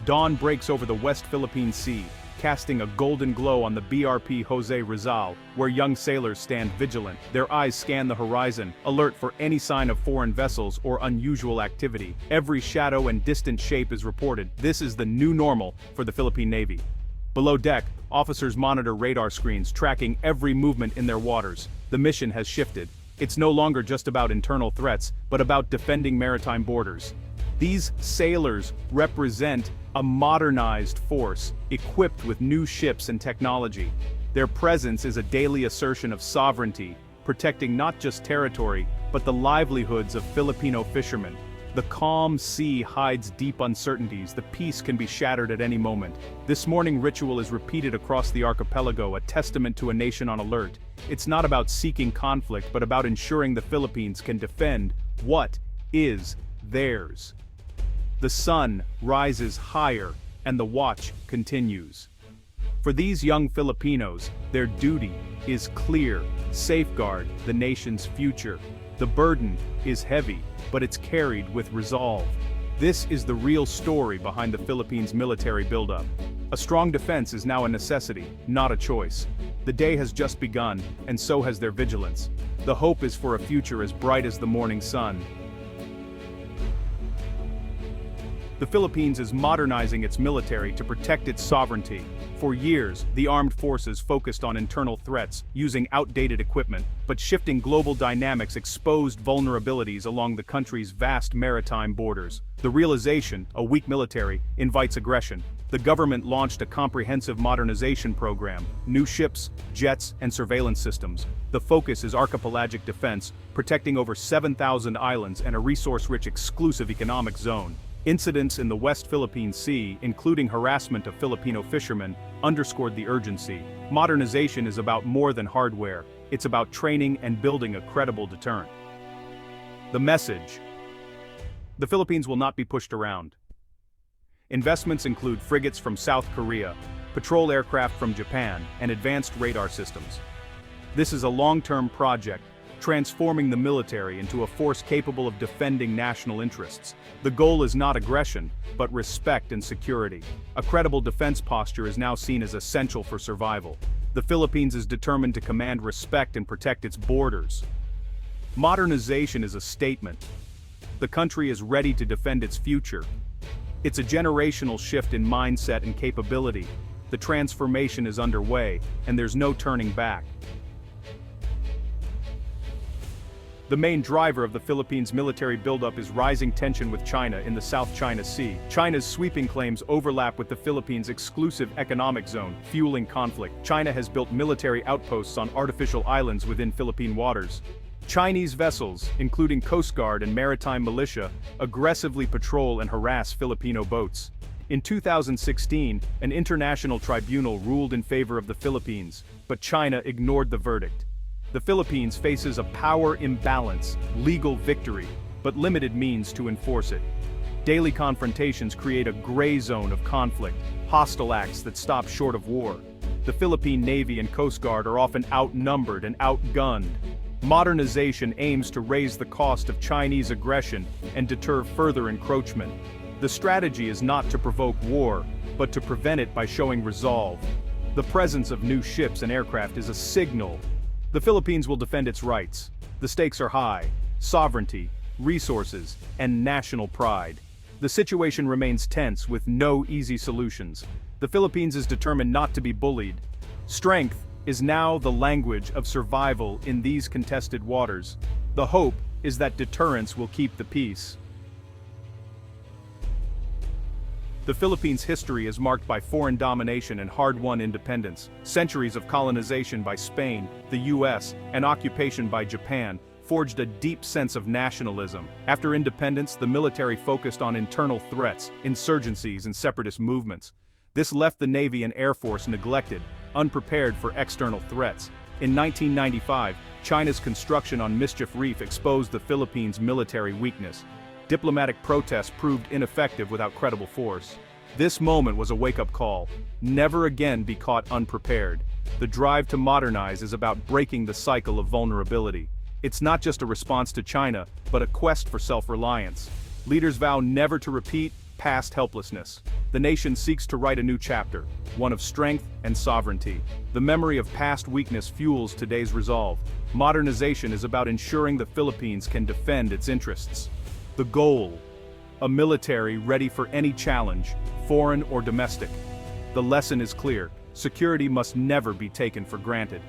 Dawn breaks over the West Philippine Sea, casting a golden glow on the BRP Jose Rizal, where young sailors stand vigilant. Their eyes scan the horizon, alert for any sign of foreign vessels or unusual activity. Every shadow and distant shape is reported. This is the new normal for the Philippine Navy. Below deck, officers monitor radar screens, tracking every movement in their waters. The mission has shifted. It's no longer just about internal threats, but about defending maritime borders. These sailors represent a modernized force, equipped with new ships and technology. Their presence is a daily assertion of sovereignty, protecting not just territory, but the livelihoods of Filipino fishermen. The calm sea hides deep uncertainties. The peace can be shattered at any moment. This morning ritual is repeated across the archipelago, a testament to a nation on alert. It's not about seeking conflict, but about ensuring the Philippines can defend what is theirs. The sun rises higher, and the watch continues. For these young Filipinos, their duty is clear: safeguard the nation's future. The burden is heavy, but it's carried with resolve. This is the real story behind the Philippines' military buildup. A strong defense is now a necessity, not a choice. The day has just begun, and so has their vigilance. The hope is for a future as bright as the morning sun. The Philippines is modernizing its military to protect its sovereignty. For years, the armed forces focused on internal threats, using outdated equipment, but shifting global dynamics exposed vulnerabilities along the country's vast maritime borders. The realization, a weak military, invites aggression. The government launched a comprehensive modernization program: new ships, jets, and surveillance systems. The focus is archipelagic defense, protecting over 7,000 islands and a resource-rich exclusive economic zone. Incidents in the West Philippine Sea, including harassment of Filipino fishermen, underscored the urgency. Modernization is about more than hardware. It's about training and building a credible deterrent. The message: the Philippines will not be pushed around. Investments include frigates from South Korea, patrol aircraft from Japan, and advanced radar systems. This is a long-term project, transforming the military into a force capable of defending national interests. The goal is not aggression, but respect and security. A credible defense posture is now seen as essential for survival. The Philippines is determined to command respect and protect its borders. Modernization is a statement. The country is ready to defend its future. It's a generational shift in mindset and capability. The transformation is underway, and there's no turning back. The main driver of the Philippines' military buildup is rising tension with China in the South China Sea. China's sweeping claims overlap with the Philippines' exclusive economic zone, fueling conflict. China has built military outposts on artificial islands within Philippine waters. Chinese vessels, including Coast Guard and maritime militia, aggressively patrol and harass Filipino boats. In 2016, an international tribunal ruled in favor of the Philippines, but China ignored the verdict. The Philippines faces a power imbalance, legal victory, but limited means to enforce it. Daily confrontations create a gray zone of conflict, hostile acts that stop short of war. The Philippine Navy and Coast Guard are often outnumbered and outgunned. Modernization aims to raise the cost of Chinese aggression and deter further encroachment. The strategy is not to provoke war, but to prevent it by showing resolve. The presence of new ships and aircraft is a signal. The Philippines will defend its rights. The stakes are high: sovereignty, resources, and national pride. The situation remains tense with no easy solutions. The Philippines is determined not to be bullied. Strength is now the language of survival in these contested waters. The hope is that deterrence will keep the peace. The Philippines' history is marked by foreign domination and hard-won independence. Centuries of colonization by Spain, the US, and occupation by Japan forged a deep sense of nationalism. After independence, the military focused on internal threats, insurgencies, and separatist movements. This left the Navy and Air Force neglected, unprepared for external threats. In 1995, China's construction on Mischief Reef exposed the Philippines' military weakness. Diplomatic protests proved ineffective without credible force. This moment was a wake-up call. Never again be caught unprepared. The drive to modernize is about breaking the cycle of vulnerability. It's not just a response to China, but a quest for self-reliance. Leaders vow never to repeat past helplessness. the nation seeks to write a new chapter, one of strength and sovereignty. The memory of past weakness fuels today's resolve. Modernization is about ensuring the Philippines can defend its interests. The goal: a military ready for any challenge, foreign or domestic. The lesson is clear: security must never be taken for granted.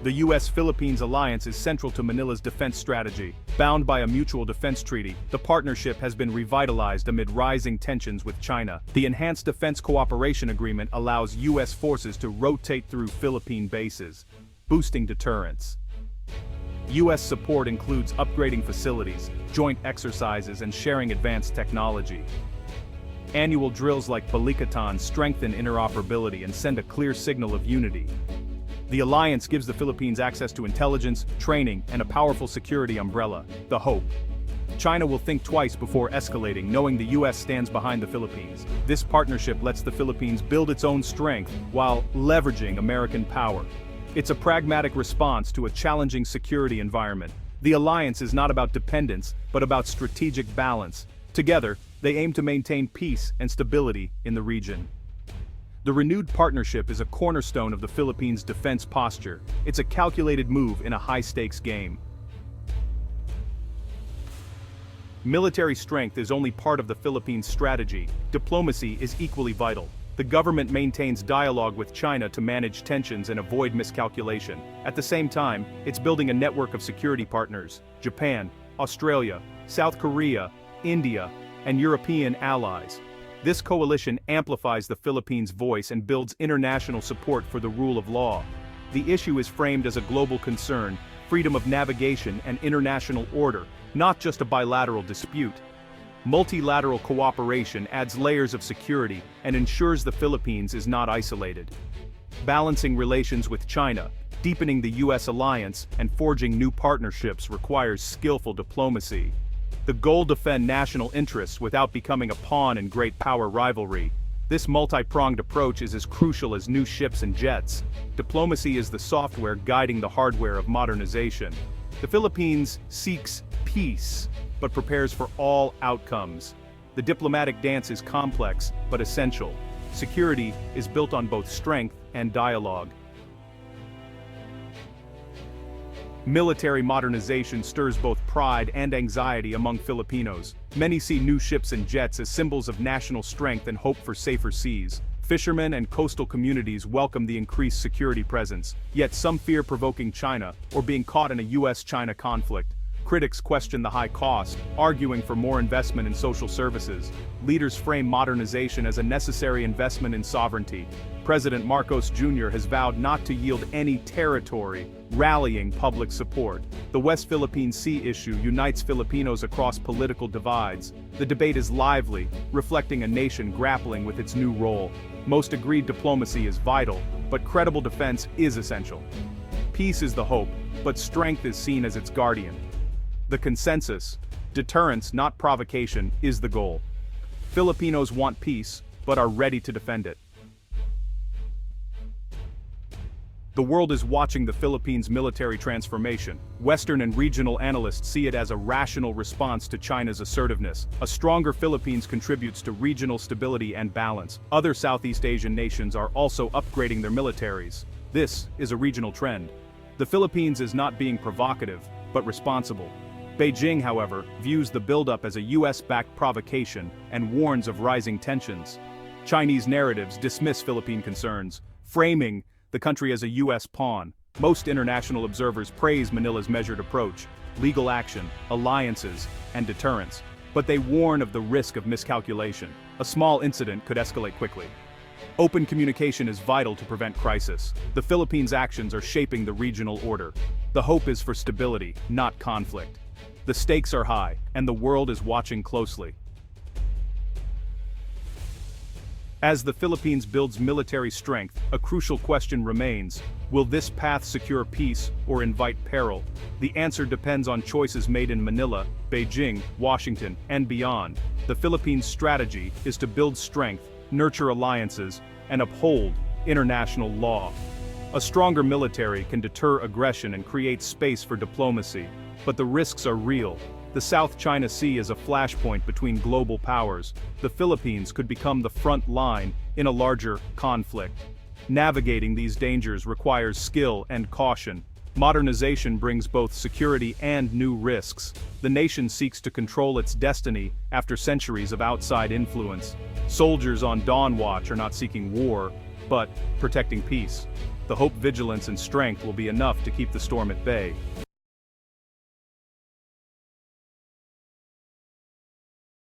The U.S.-Philippines alliance is central to Manila's defense strategy. Bound by a mutual defense treaty, the partnership has been revitalized amid rising tensions with China. The Enhanced Defense Cooperation Agreement allows U.S. forces to rotate through Philippine bases, boosting deterrence. U.S. support includes upgrading facilities, joint exercises, and sharing advanced technology. Annual drills like Balikatan strengthen interoperability and send a clear signal of unity. The alliance gives the Philippines access to intelligence, training, and a powerful security umbrella, the Hope. China will think twice before escalating, knowing the U.S. stands behind the Philippines. This partnership lets the Philippines build its own strength while leveraging American power. It's a pragmatic response to a challenging security environment. The alliance is not about dependence, but about strategic balance. Together, they aim to maintain peace and stability in the region. The renewed partnership is a cornerstone of the Philippines' defense posture. It's a calculated move in a high-stakes game. Military strength is only part of the Philippines' strategy. Diplomacy is equally vital. The government maintains dialogue with China to manage tensions and avoid miscalculation. At the same time, it's building a network of security partners: Japan, Australia, South Korea, India, and European allies. This coalition amplifies the Philippines' voice and builds international support for the rule of law. The issue is framed as a global concern: freedom of navigation and international order, not just a bilateral dispute. Multilateral cooperation adds layers of security and ensures the Philippines is not isolated. Balancing relations with China, deepening the U.S. alliance, and forging new partnerships requires skillful diplomacy. The goal: defend national interests without becoming a pawn in great power rivalry. This multi-pronged approach is as crucial as new ships and jets. Diplomacy is the software guiding the hardware of modernization. The Philippines seeks peace, but prepares for all outcomes. The diplomatic dance is complex, but essential. Security is built on both strength and dialogue. Military modernization stirs both pride and anxiety among Filipinos. Many see new ships and jets as symbols of national strength and hope for safer seas. Fishermen and coastal communities welcome the increased security presence, yet some fear provoking China or being caught in a U.S.-China conflict. Critics question the high cost, arguing for more investment in social services. Leaders frame modernization as a necessary investment in sovereignty. President Marcos Jr. has vowed not to yield any territory, rallying public support. The West Philippine Sea issue unites Filipinos across political divides. The debate is lively, reflecting a nation grappling with its new role. Most agreed diplomacy is vital, but credible defense is essential. Peace is the hope, but strength is seen as its guardian. The consensus: deterrence, not provocation, is the goal. Filipinos want peace, but are ready to defend it. The world is watching the Philippines' military transformation. Western and regional analysts see it as a rational response to China's assertiveness. A stronger Philippines contributes to regional stability and balance. Other Southeast Asian nations are also upgrading their militaries. This is a regional trend. The Philippines is not being provocative, but responsible. Beijing, however, views the buildup as a US-backed provocation and warns of rising tensions. Chinese narratives dismiss Philippine concerns, framing the country as a US pawn. Most international observers praise Manila's measured approach, legal action, alliances, and deterrence, but they warn of the risk of miscalculation. A small incident could escalate quickly. Open communication is vital to prevent crisis. The Philippines' actions are shaping the regional order. The hope is for stability, not conflict. The stakes are high, and the world is watching closely. As the Philippines builds military strength, a crucial question remains: will this path secure peace or invite peril? The answer depends on choices made in Manila, Beijing, Washington, and beyond. The Philippines' strategy is to build strength, nurture alliances, and uphold international law. A stronger military can deter aggression and create space for diplomacy, but the risks are real. The South China Sea is a flashpoint between global powers. The Philippines could become the front line in a larger conflict. Navigating these dangers requires skill and caution. Modernization brings both security and new risks. The nation seeks to control its destiny after centuries of outside influence. Soldiers on dawn watch are not seeking war, but protecting peace. The hope, vigilance, and strength will be enough to keep the storm at bay.